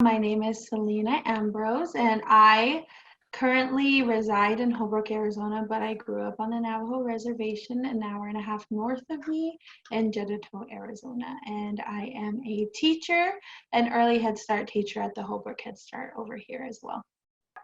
My name is Celena Ambrose, and I currently reside in Holbrook, Arizona, but I grew up on the Navajo Reservation an hour and a half north of me in Jeddito, Arizona. And I am a teacher, an early Head Start teacher at the Holbrook Head Start over here as well.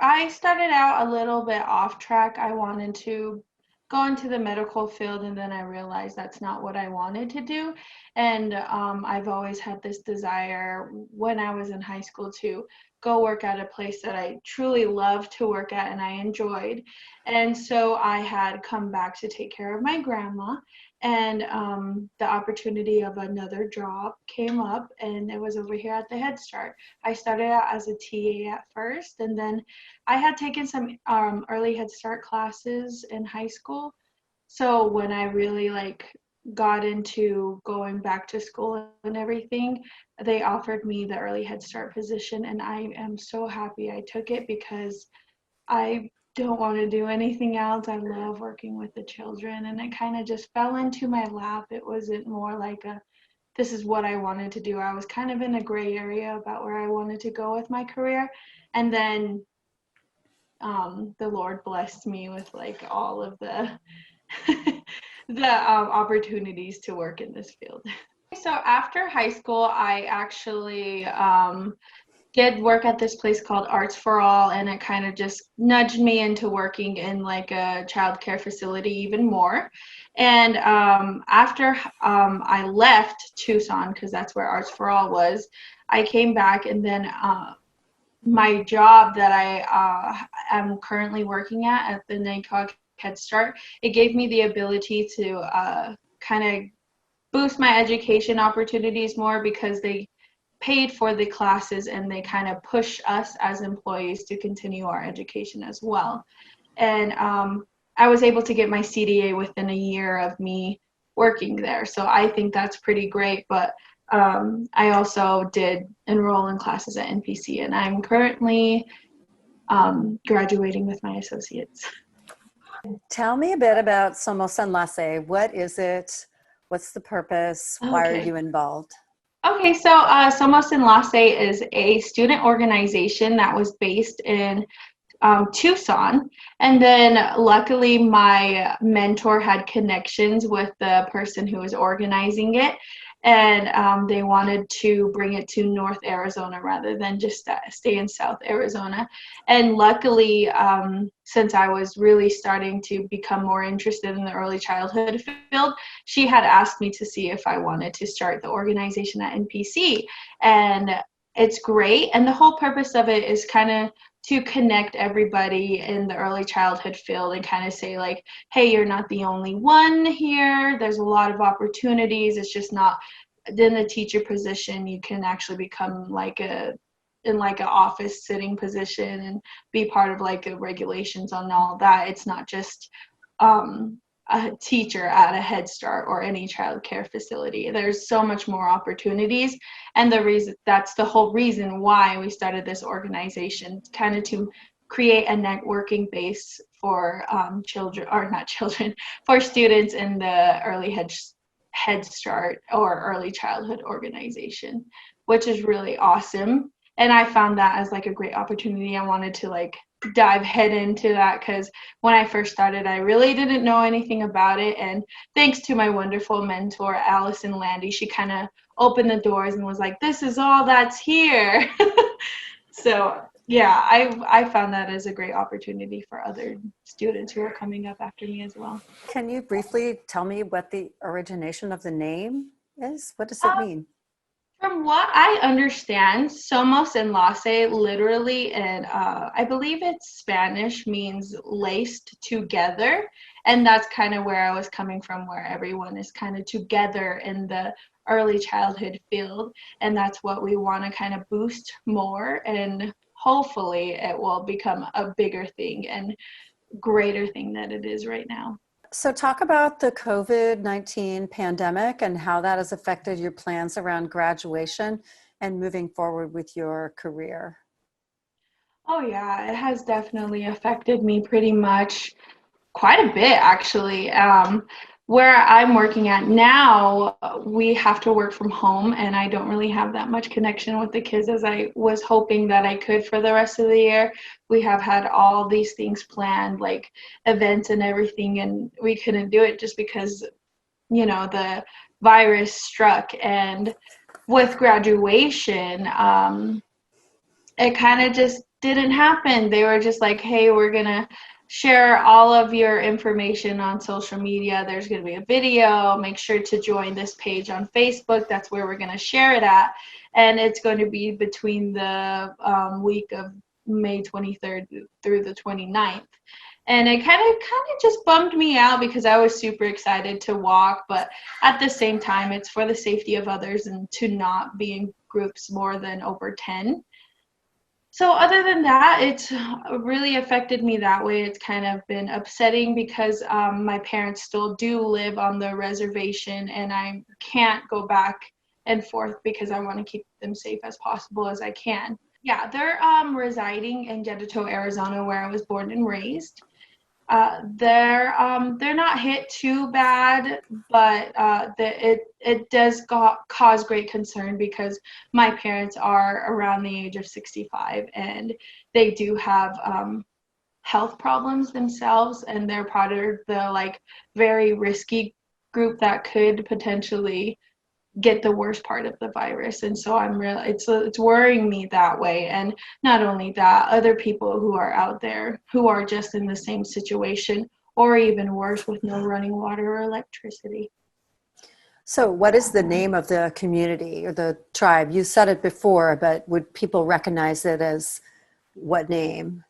I started out a little bit off track. I wanted to go into the medical field, and then I realized that's not what I wanted to do. And I've always had this desire when I was in high school to go work at a place that I truly loved to work at and I enjoyed. And so I had come back to take care of my grandma, and the opportunity of another job came up, and it was over here at the Head Start. I started out as a TA at first, and then I had taken some early Head Start classes in high school. So when I really got into going back to school and everything, they offered me the early Head Start position, and I am so happy I took it because I don't want to do anything else. I love working with the children, and it kind of just fell into my lap. It wasn't more like this is what I wanted to do. I was kind of in a gray area about where I wanted to go with my career. And then the Lord blessed me with all of the opportunities to work in this field. So after high school, I actually did work at this place called Arts for All, and it kind of just nudged me into working in a child care facility even more. And after I left Tucson, because that's where Arts for All was, I came back, and then my job that I am currently working at the NACOG Head Start, it gave me the ability to kind of boost my education opportunities more because they paid for the classes and they kind of push us as employees to continue our education as well. And I was able to get my CDA within a year of me working there. So I think that's pretty great. But I also did enroll in classes at NPC, and I'm currently graduating with my associates. Tell me a bit about Somos Enlace. What is it? What's the purpose? Why are you involved? Okay, so Somos Enlace is a student organization that was based in Tucson, and then luckily my mentor had connections with the person who was organizing it, and they wanted to bring it to North Arizona rather than just stay in South Arizona. And luckily, since I was really starting to become more interested in the early childhood field, she had asked me to see if I wanted to start the organization at NPC. And it's great, and the whole purpose of it is kind of to connect everybody in the early childhood field and kind of say hey, you're not the only one here. There's a lot of opportunities. It's just not in the teacher position. You can actually become in an office sitting position and be part of the regulations on all that. It's not just a teacher at a Head Start or any child care facility. There's so much more opportunities, and that's the whole reason why we started this organization, kind of to create a networking base for for students in the early Head Start or early childhood organization, which is really awesome. And I found that as a great opportunity. I wanted to dive head into that because when I first started, I really didn't know anything about it. And thanks to my wonderful mentor, Allison Landy, she kind of opened the doors and was like, this is all that's here. So yeah, I found that as a great opportunity for other students who are coming up after me as well. Can you briefly tell me what the origination of the name is? What does it mean? From what I understand, Somos Enlace literally, and I believe it's Spanish, means laced together. And that's kind of where I was coming from, where everyone is kind of together in the early childhood field. And that's what we want to kind of boost more. And hopefully it will become a bigger thing and greater thing than it is right now. So talk about the COVID-19 pandemic and how that has affected your plans around graduation and moving forward with your career. Oh yeah, it has definitely affected me pretty much quite a bit actually. where I'm working at now, we have to work from home, and I don't really have that much connection with the kids as I was hoping that I could for the rest of the year. We have had all these things planned, like events and everything, and we couldn't do it just because, the virus struck. And with graduation, it kind of just didn't happen. They were just like, hey, we're going to share all of your information on social media. There's going to be a video. Make sure to join this page on Facebook. That's where we're going to share it at. And it's going to be between the week of May 23rd through the 29th. And it kind of just bummed me out because I was super excited to walk, but at the same time, it's for the safety of others and to not be in groups more than over 10. So other than that, it's really affected me that way. It's kind of been upsetting because my parents still do live on the reservation, and I can't go back and forth because I want to keep them safe as possible as I can. Yeah, they're residing in Jedito, Arizona, where I was born and raised. They're not hit too bad, but it does cause great concern because my parents are around the age of 65, and they do have health problems themselves, and they're part of the very risky group that could potentially get the worst part of the virus. And so it's worrying me that way. And not only that, other people who are out there who are just in the same situation, or even worse, with no running water or electricity. So what is the name of the community or the tribe? You said it before, but would people recognize it as what name?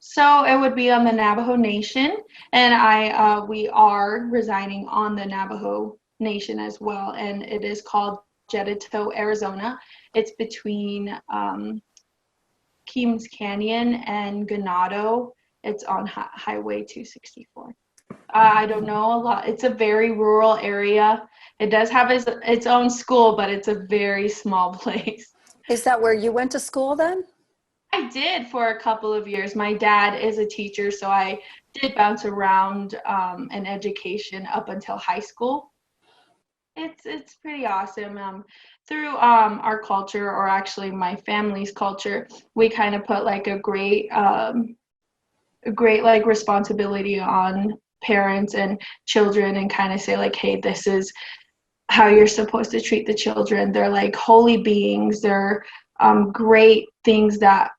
So it would be on the Navajo Nation, and we are residing on the Navajo Nation as well, and it is called Jedito, Arizona. It's between Keams Canyon and Ganado. It's on Highway 264. I don't know a lot. It's a very rural area. It does have its own school, but it's a very small place. Is that where you went to school then? I did for a couple of years. My dad is a teacher, so I did bounce around in education up until high school. It's pretty awesome. Through our culture, or actually my family's culture, we kind of put like a great like responsibility on parents and children, and kind of say like, hey, this is how you're supposed to treat the children. They're like holy beings. They're great things that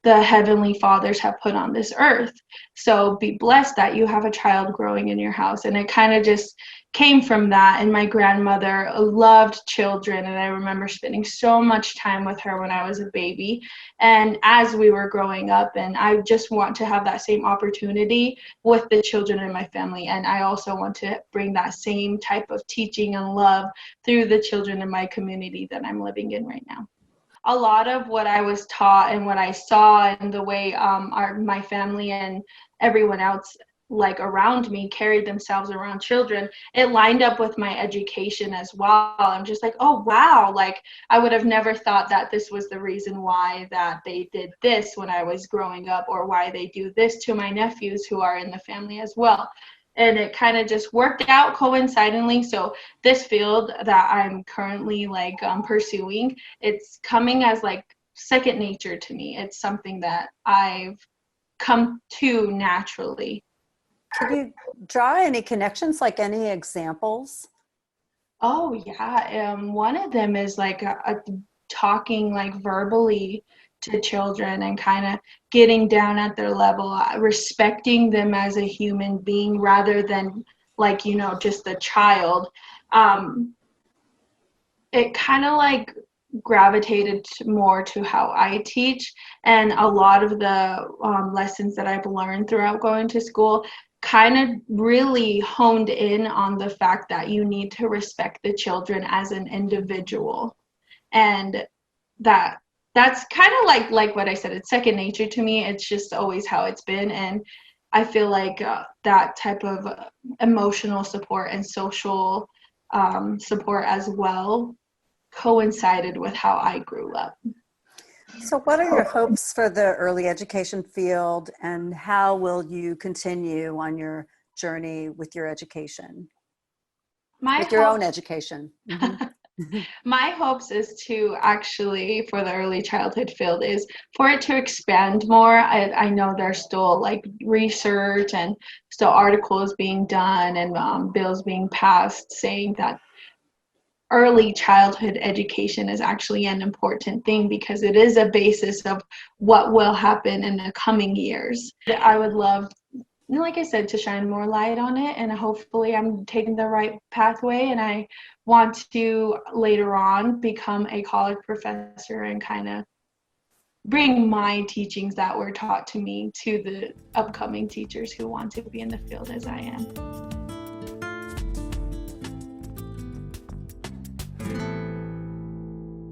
the heavenly fathers have put on this earth. So be blessed that you have a child growing in your house. And it kind of just came from that. And my grandmother loved children, and I remember spending so much time with her when I was a baby and as we were growing up. And I just want to have that same opportunity with the children in my family. And I also want to bring that same type of teaching and love through the children in my community that I'm living in right now. A lot of what I was taught and what I saw, and the way my family and everyone else like around me carried themselves around children, it lined up with my education as well. I'm just like, oh wow, like I would have never thought that this was the reason why that they did this when I was growing up, or why they do this to my nephews who are in the family as well. And it kind of just worked out coincidentally. So this field that I'm currently pursuing, it's coming as like second nature to me. It's something that I've come to naturally. Could you draw any connections, like any examples? Oh yeah, one of them is like a talking like verbally to children, and kind of getting down at their level, respecting them as a human being rather than just a child. It kind of like gravitated more to how I teach, and a lot of the lessons that I've learned throughout going to school kind of really honed in on the fact that you need to respect the children as an individual. And that's kind of like what I said, it's second nature to me. It's just always how it's been. And I feel like that type of emotional support and social support as well coincided with how I grew up. So what are your hopes for the early education field, and how will you continue on your journey with your education, My with your own hopes, education? Mhm. my hopes is to actually, for the early childhood field, is for it to expand more. I know there's still like research and still articles being done and bills being passed saying that early childhood education is actually an important thing because it is a basis of what will happen in the coming years. I would love, like I said, to shine more light on it, and hopefully I'm taking the right pathway, and I want to later on become a college professor and kind of bring my teachings that were taught to me to the upcoming teachers who want to be in the field as I am.